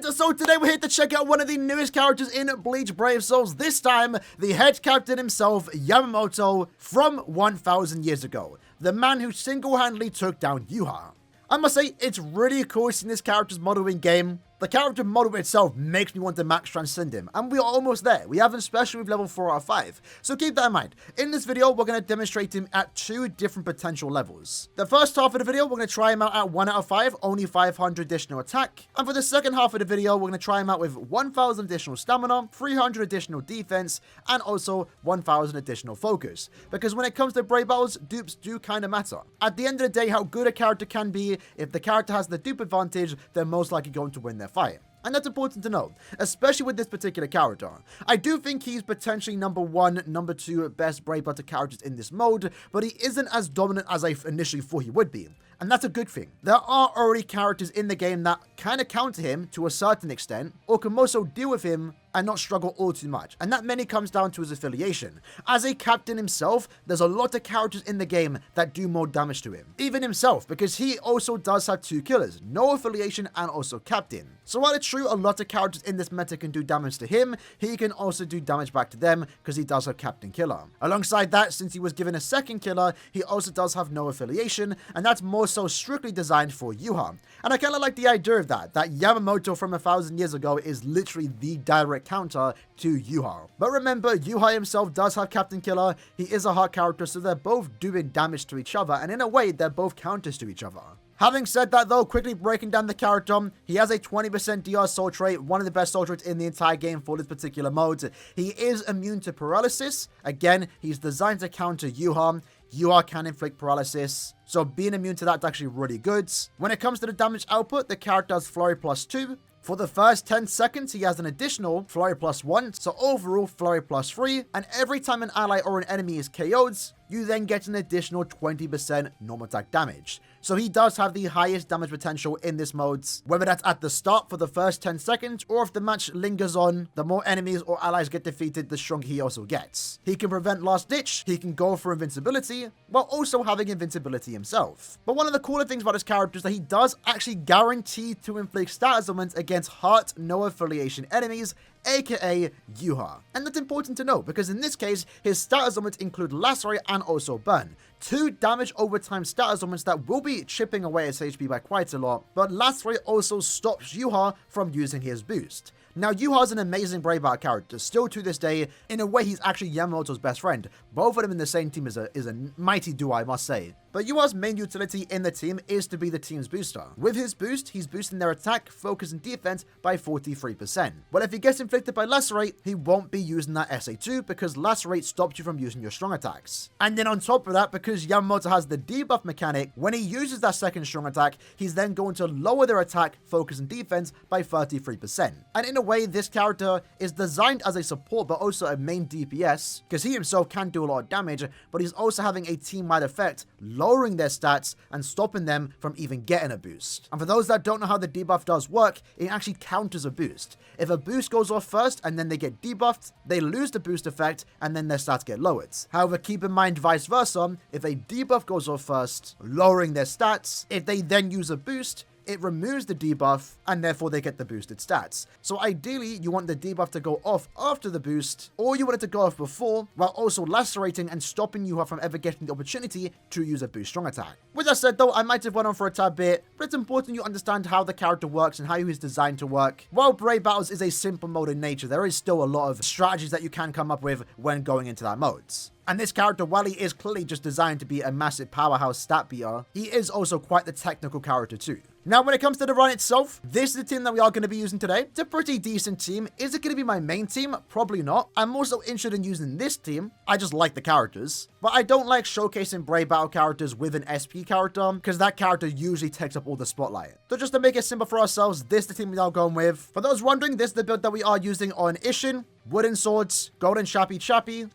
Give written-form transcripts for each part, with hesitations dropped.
And so today we're here to check out one of the newest characters in Bleach Brave Souls. This time, the head captain himself, Yamamoto, from 1,000 years ago. The man who single-handedly took down Yuha. I must say, it's really cool seeing this character's model in game. The character model itself makes me want to max transcend him, and we are almost there. We have him special with level 4 out of 5, so keep that in mind. In this video, we're going to demonstrate him at 2 different potential levels. The first half of the video, we're going to try him out at 1 out of 5, only 500 additional attack, and for the second half of the video, we're going to try him out with 1,000 additional stamina, 300 additional defense, and also 1,000 additional focus, because when it comes to brave battles, dupes do kind of matter. At the end of the day, how good a character can be, if the character has the dupe advantage, they're most likely going to win their fight. And that's important to know, especially with this particular character. I do think he's potentially number 1, number 2 best brave battle characters in this mode, but he isn't as dominant as I initially thought he would be. And that's a good thing. There are already characters in the game that kind of counter him to a certain extent, or can also deal with him and not struggle all too much. And that mainly comes down to his affiliation. As a captain himself, there's a lot of characters in the game that do more damage to him. Even himself, because he also does have 2 killers, no affiliation and also captain. So while it's true a lot of characters in this meta can do damage to him, he can also do damage back to them because he does have captain killer. Alongside that, since he was given a second killer, he also does have no affiliation, and that's more so strictly designed for Yuha. And I kind of like the idea of that Yamamoto from 1,000 years ago is literally the direct counter to Yuha. But remember, Yuha himself does have captain killer, he is a hard character, so they're both doing damage to each other, and in a way, they're both counters to each other. Having said that though, quickly breaking down the character, he has a 20% DR soul trait, one of the best soul traits in the entire game for this particular mode. He is immune to paralysis. Again, he's designed to counter Yuha. Yuha can inflict paralysis, so being immune to that's actually really good. When it comes to the damage output, the character has flurry +2. For the first 10 seconds, he has an additional flurry +1, so overall flurry +3, and every time an ally or an enemy is KO'd, you then get an additional 20% normal attack damage. So he does have the highest damage potential in this mode, whether that's at the start for the first 10 seconds, or if the match lingers on, the more enemies or allies get defeated, the stronger he also gets. He can prevent last ditch, he can go for invincibility, while also having invincibility himself. But one of the cooler things about this character is that he does actually guarantee to inflict status augments against heart no affiliation enemies, aka Yuha. And that's important to know, because in this case, his status augments include Lacerate and also Burn. 2 damage over time status augments that will be chipping away his HP by quite a lot, but Lacerate also stops Yuha from using his boost. Now, Yuha's an amazing brave battle character, still to this day. In a way, he's actually Yamamoto's best friend. Both of them in the same team is a mighty duo, I must say. But Yuha's main utility in the team is to be the team's booster. With his boost, he's boosting their attack, focus, and defense by 43%. But if he gets inflicted by Lacerate, he won't be using that SA2 because Lacerate stops you from using your strong attacks. And then on top of that, because Yamamoto has the debuff mechanic, when he uses that second strong attack, he's then going to lower their attack, focus, and defense by 33%. And in a way, this character is designed as a support but also a main DPS, because he himself can do a lot of damage, but he's also having a team-wide effect, lowering their stats and stopping them from even getting a boost. And for those that don't know how the debuff does work, it actually counters a boost. If a boost goes off first and then they get debuffed, they lose the boost effect and then their stats get lowered. However, keep in mind vice versa, if a debuff goes off first, lowering their stats, if they then use a boost, it removes the debuff and therefore they get the boosted stats. So ideally, you want the debuff to go off after the boost, or you want it to go off before, while also lacerating and stopping you from ever getting the opportunity to use a boost strong attack. With that said though, I might have went on for a tad bit, but it's important you understand how the character works and how he's designed to work. While Brave Battles is a simple mode in nature, there is still a lot of strategies that you can come up with when going into that mode. And this character, while he is clearly just designed to be a massive powerhouse stat beater, he is also quite the technical character too. Now, when it comes to the run itself, this is the team that we are going to be using today. It's a pretty decent team. Is it going to be my main team? Probably not. I'm also interested in using this team. I just like the characters. But I don't like showcasing Brave Battle characters with an SP character, because that character usually takes up all the spotlight. So just to make it simple for ourselves, this is the team we are going with. For those wondering, this is the build that we are using on Ishin, wooden swords, golden chappy,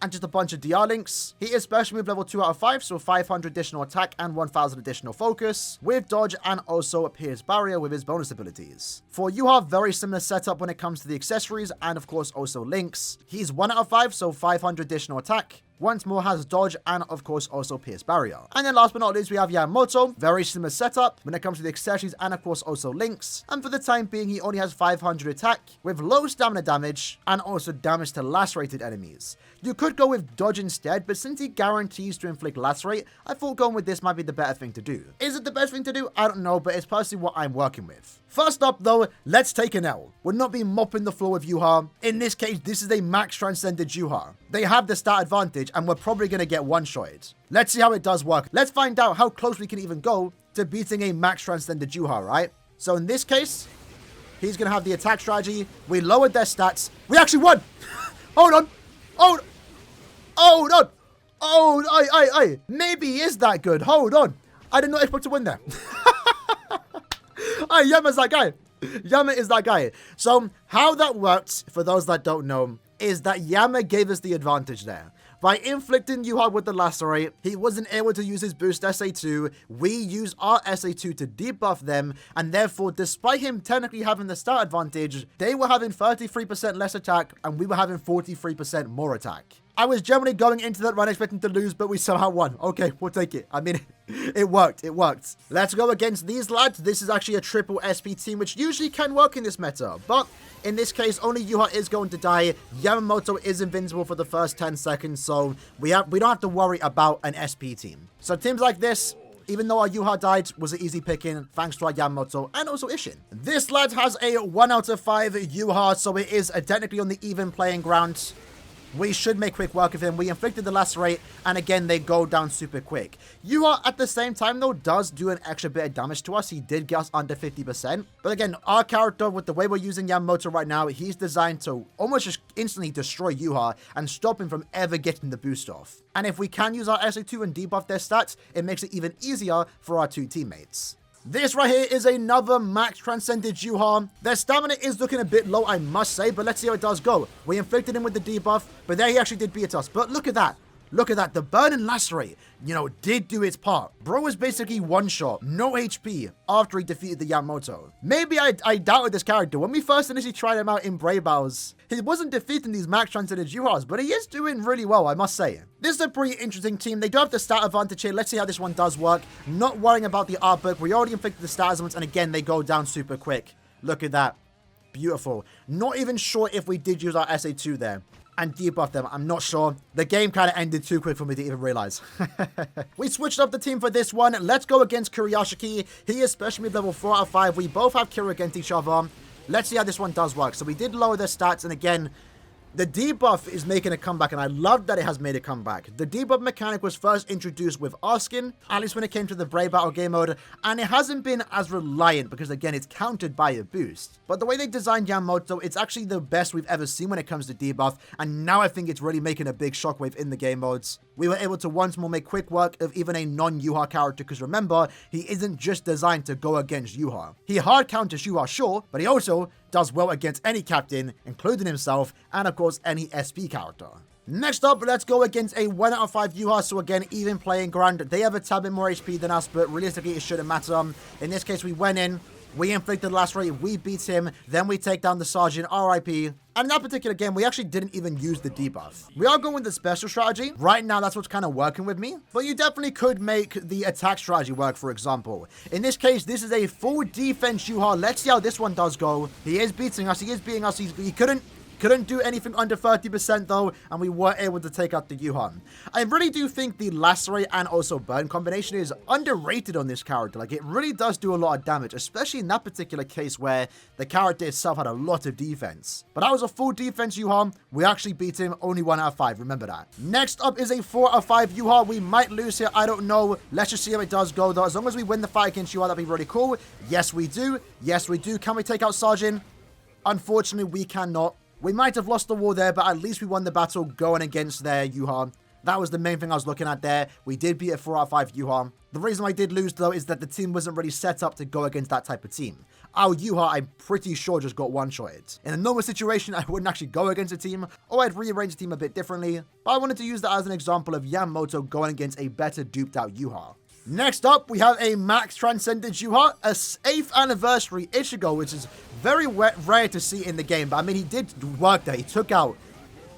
and just a bunch of DR links. He is special move level 2 out of 5, so 500 additional attack and 1000 additional focus, with dodge and also a pierce barrier with his bonus abilities. For Yuha, very similar setup when it comes to the accessories and of course also links. He's 1 out of 5, so 500 additional attack, once more has dodge and of course also pierce barrier. And then last but not least, we have Yamamoto. Very similar setup when it comes to the accessories and of course also links. And for the time being, he only has 500 attack with low stamina damage and also damage to lacerated enemies. You could go with dodge instead, but since he guarantees to inflict lacerate, I thought going with this might be the better thing to do. Is it the best thing to do? I don't know, but it's personally what I'm working with. First up though, let's take an L. We'll not be mopping the floor with Yuha. In this case, this is a max transcended Yuha. They have the stat advantage and we're probably going to get one-shotted. Let's see how it does work. Let's find out how close we can even go to beating a max transcended Yuha, right? So in this case, he's going to have the attack strategy. We lowered their stats. We actually won! Hold on! Hold on! Oh, maybe he is that good. Hold on. I did not expect to win there. Yama's that guy. Yama is that guy. So how that works, for those that don't know, is that Yama gave us the advantage there. By inflicting Yuha with the lacerate, he wasn't able to use his boost SA2. We used our SA2 to debuff them, and therefore, despite him technically having the stat advantage, they were having 33% less attack, and we were having 43% more attack. I was generally going into that run expecting to lose, but we somehow won. Okay, we'll take it. I mean, it worked. It worked. Let's go against these lads. This is actually a triple SP team, which usually can work in this meta. But in this case, only Yuha is going to die. Yamamoto is invincible for the first 10 seconds, so we don't have to worry about an SP team. So teams like this, even though our Yuha died, was an easy picking thanks to our Yamamoto and also Ishin. This lad has a 1 out of 5 Yuha, so it is technically on the even playing ground. We should make quick work of him. We inflicted the lacerate, and again, they go down super quick. Yuha, at the same time, though, does do an extra bit of damage to us. He did get us under 50%. But again, our character, with the way we're using Yamamoto right now, he's designed to almost just instantly destroy Yuha and stop him from ever getting the boost off. And if we can use our SA2 and debuff their stats, it makes it even easier for our two teammates. This right here is another max transcended Yuha. Their stamina is looking a bit low, I must say, but let's see how it does go. We inflicted him with the debuff, but there he actually did beat us. But look at that. Look at that. The burn and lacerate, did do its part. Bro was basically one shot, no HP, after he defeated the Yamamoto. Maybe I doubted this character. When we first initially tried him out in Brave Battles, he wasn't defeating these max transcended Yuhas, but he is doing really well, I must say. This is a pretty interesting team. They do have the stat advantage here. Let's see how this one does work. Not worrying about the art book. We already inflicted the stat elements, and again, they go down super quick. Look at that. Beautiful. Not even sure if we did use our SA2 there and debuff them. I'm not sure. The game kind of ended too quick for me to even realize. We switched up the team for this one. Let's go against Kuryashiki. He is special move level 4 out of 5. We both have Kira against each other. Let's see how this one does work. So we did lower their stats, and again, the debuff is making a comeback, and I love that it has made a comeback. The debuff mechanic was first introduced with our skin, at least when it came to the Brave Battle game mode, and it hasn't been as reliant because, again, it's countered by a boost. But the way they designed Yamamoto, it's actually the best we've ever seen when it comes to debuff, and now I think it's really making a big shockwave in the game modes. We were able to once more make quick work of even a non-Yuha character, because remember, he isn't just designed to go against Yuha. He hard counters Yuha, sure, but he also does well against any captain, including himself, and of course any SP character. Next up, let's go against a 1 out of 5 Yuha. So again, even playing ground, they have a tad bit more HP than us, but realistically it shouldn't matter. In this case, we went in, we inflicted the lacerate, we beat him, then we take down the sergeant, RIP. And in that particular game, we actually didn't even use the debuff. We are going with the special strategy. Right now, that's what's kind of working with me. But you definitely could make the attack strategy work, for example. In this case, this is a full defense Yuha. Let's see how this one does go. He is beating us. He is beating us. He couldn't do anything under 30% though, and we were able to take out the Yuha. I really do think the lacerate and also burn combination is underrated on this character. Like, it really does do a lot of damage, especially in that particular case where the character itself had a lot of defense. But that was a full defense Yuha. We actually beat him, only 1 out of 5, remember that. Next up is a 4 out of 5 Yuha. We might lose here, I don't know. Let's just see how it does go though. As long as we win the fight against Yuha, that'd be really cool. Yes, we do. Yes, we do. Can we take out Sergeant? Unfortunately, we cannot. We might have lost the war there, but at least we won the battle going against their Yuha. That was the main thing I was looking at there. We did beat a 4 out of 5 Yuha. The reason I did lose, though, is that the team wasn't really set up to go against that type of team. Our Yuha, I'm pretty sure, just got one-shotted. In a normal situation, I wouldn't actually go against a team, or I'd rearrange the team a bit differently, but I wanted to use that as an example of Yamamoto going against a better duped-out Yuha. Next up, we have a max transcended Yuha, a 8th anniversary Ichigo, which is very rare to see in the game. But I mean, he did work there. He took out...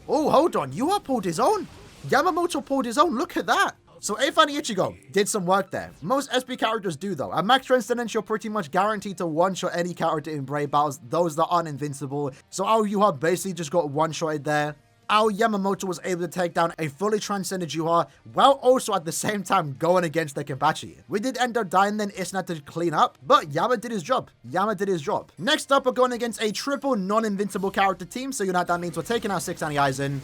Oh, hold on. Yuha pulled his own. Yamamoto pulled his own. Look at that. So A-Fan Ichigo did some work there. Most SP characters do though. At Max Transcendence, you're pretty much guaranteed to one-shot any character in Brave Battles, those that aren't invincible. So Aoyuha basically just got one-shotted there. Yamamoto was able to take down a fully transcended Yuha while also at the same time going against the Kenpachi. We did end up dying then, Isna to clean up, but Yama did his job. Next up, we're going against a triple non-invincible character team, so you know what that means. We're taking out 6 Annie-Aizen,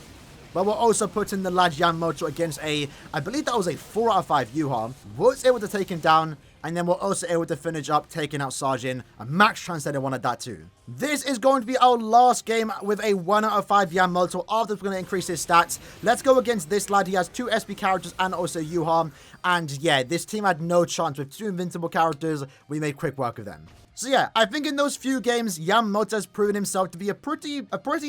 but we're also putting the lad Yamamoto against I believe that was a 4 out of 5 Yuha. Was able to take him down, and then we're also able to finish up taking out Sajin. A Max Transcended one at that too. This is going to be our last game with a 1 out of 5 Yamamoto. After we're going to increase his stats. Let's go against this lad. He has 2 SP characters and also Yuha. And yeah, this team had no chance with 2 invincible characters. We made quick work of them. So yeah, I think in those few games, Yamamoto has proven himself to be a pretty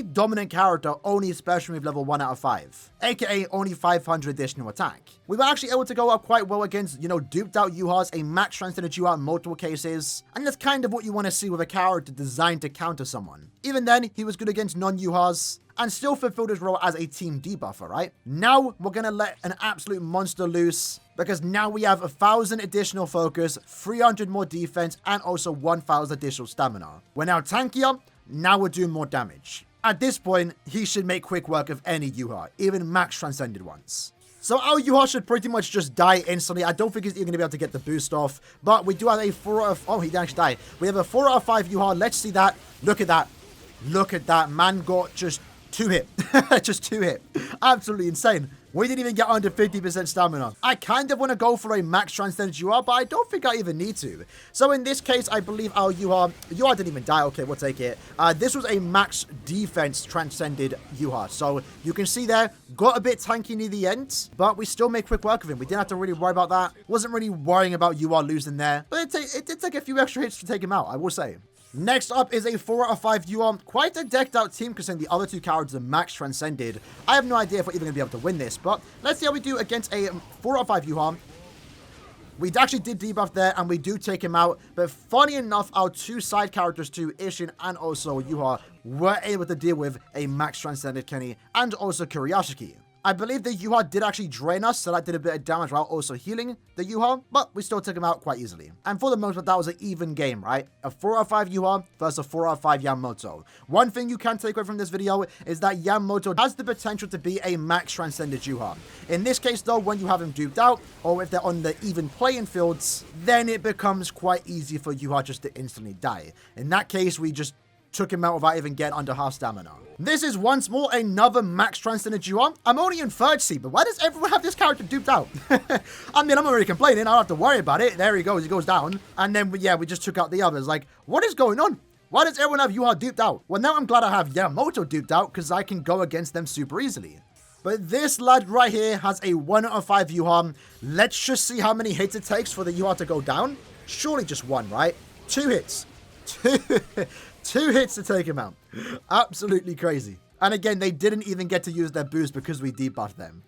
dominant character, only especially with level 1 out of 5, aka only 500 additional attack. We were actually able to go up quite well against, you know, duped out Yuhas, a max transcended Yuha in multiple cases, and that's kind of what you want to see with a character designed to counter someone. Even then, he was good against non-Yuhas, and still fulfilled his role as a team debuffer, right? Now, we're gonna let an absolute monster loose, because now we have 1,000 additional focus, 300 more defense, and also 1,000 additional stamina. We're now tankier, now we're doing more damage. At this point, he should make quick work of any Yuha, even max transcended ones. So our Yuha should pretty much just die instantly. I don't think he's even going to be able to get the boost off, but we do have a 4 out of... Oh, he didn't actually die. We have a 4 out of 5 Yuha. Let's see that. Look at that. Look at that. Man got just 2 hit. Just 2 hit. Absolutely insane. We didn't even get under 50% stamina. I kind of want to go for a max transcended Yuha, but I don't think I even need to. So in this case, I believe our Yuha didn't even die. Okay, we'll take it. This was a max defense transcended Yuha. So you can see there, got a bit tanky near the end, but we still made quick work of him. We didn't have to really worry about that. Wasn't really worrying about Yuha losing there, but it did take a few extra hits to take him out, I will say. Next up is a 4 out of 5 Yuha. Quite a decked out team considering the other 2 characters are max transcended. I have no idea if we're even going to be able to win this, but let's see how we do against a 4 out of 5 Yuha. We actually did debuff there, and we do take him out, but funny enough, our 2 side characters too, Ishin and also Yuha, were able to deal with a max transcended Kenny and also Kuriyashiki. I believe the Yuha did actually drain us, so that did a bit of damage while also healing the Yuha, but we still took him out quite easily. And for the most part, that was an even game, right? A 4 out of 5 Yuha versus a 4 out of 5 Yamamoto. One thing you can take away from this video is that Yamamoto has the potential to be a max transcended Yuha. In this case though, when you have him duped out, or if they're on the even playing fields, then it becomes quite easy for Yuha just to instantly die. In that case, we just took him out without even getting under half stamina. This is once more another max transcended Yuha. I'm only in 3rd seed, but why does everyone have this character duped out? I mean, I'm not really complaining. I don't have to worry about it. There he goes down. And then, yeah, we just took out the others. Like, what is going on? Why does everyone have Yuha duped out? Well, now I'm glad I have Yamamoto duped out because I can go against them super easily. But this lad right here has a 1 out of 5 Yuha. Let's just see how many hits it takes for the Yuha to go down. Surely just 1, right? 2 hits. 2 hits to take him out. Absolutely crazy. And again, they didn't even get to use their boost because we debuffed them.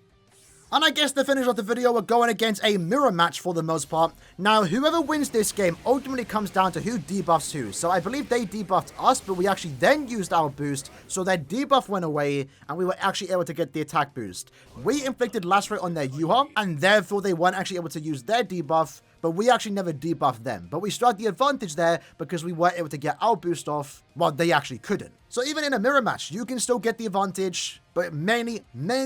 And I guess to finish off the video, we're going against a mirror match for the most part. Now, whoever wins this game ultimately comes down to who debuffs who. So I believe they debuffed us, but we actually then used our boost. So their debuff went away, and we were actually able to get the attack boost. We inflicted lacerate on their Yuha, and therefore they weren't actually able to use their debuff. But we actually never debuffed them. But we struck the advantage there because we weren't able to get our boost off while they actually couldn't. So even in a mirror match, you can still get the advantage, but mainly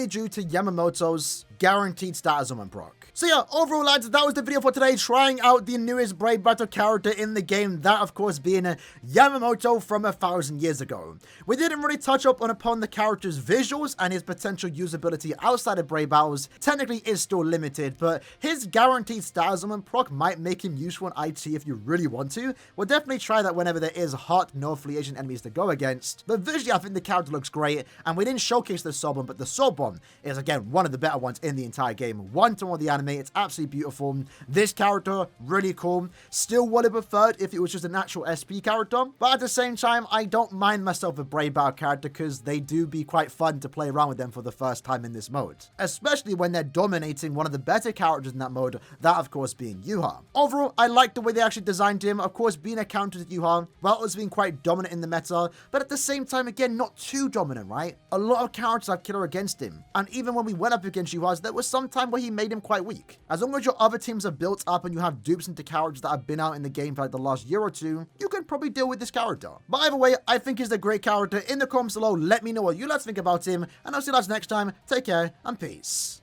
due to Yamamoto's guaranteed status on proc. So yeah, overall lads, that was the video for today, trying out the newest Brave Battle character in the game, that of course being Yamamoto from 1,000 years ago. We didn't really touch up upon the character's visuals, and his potential usability outside of Brave Battles technically is still limited, but his guaranteed status on proc might make him useful in IT if you really want to. We'll definitely try that whenever there is hot, no affiliation enemies to go against. But visually, I think the character looks great, and we didn't showcase the Soul Bomb, but the Soul Bomb is again one of the better ones in the entire game. One to all the anime anime. It's absolutely beautiful. This character, really cool. Still would have preferred if it was just an actual SP character, but at the same time, I don't mind myself a Brave Battle character because they do be quite fun to play around with them for the first time in this mode, especially when they're dominating one of the better characters in that mode, that of course being Yuha. Overall, I like the way they actually designed him. Of course, being a counter to Yuha, Welter's been quite dominant in the meta, but at the same time, again, not too dominant, right? A lot of characters have killer against him, and even when we went up against Yuha, there was some time where he made him quite weak. As long as your other teams are built up and you have dupes into characters that have been out in the game for like the last year or two, you can probably deal with this character. But either way, I think he's a great character. In the comments below, let me know what you guys think about him, and I'll see you guys next time. Take care, and peace.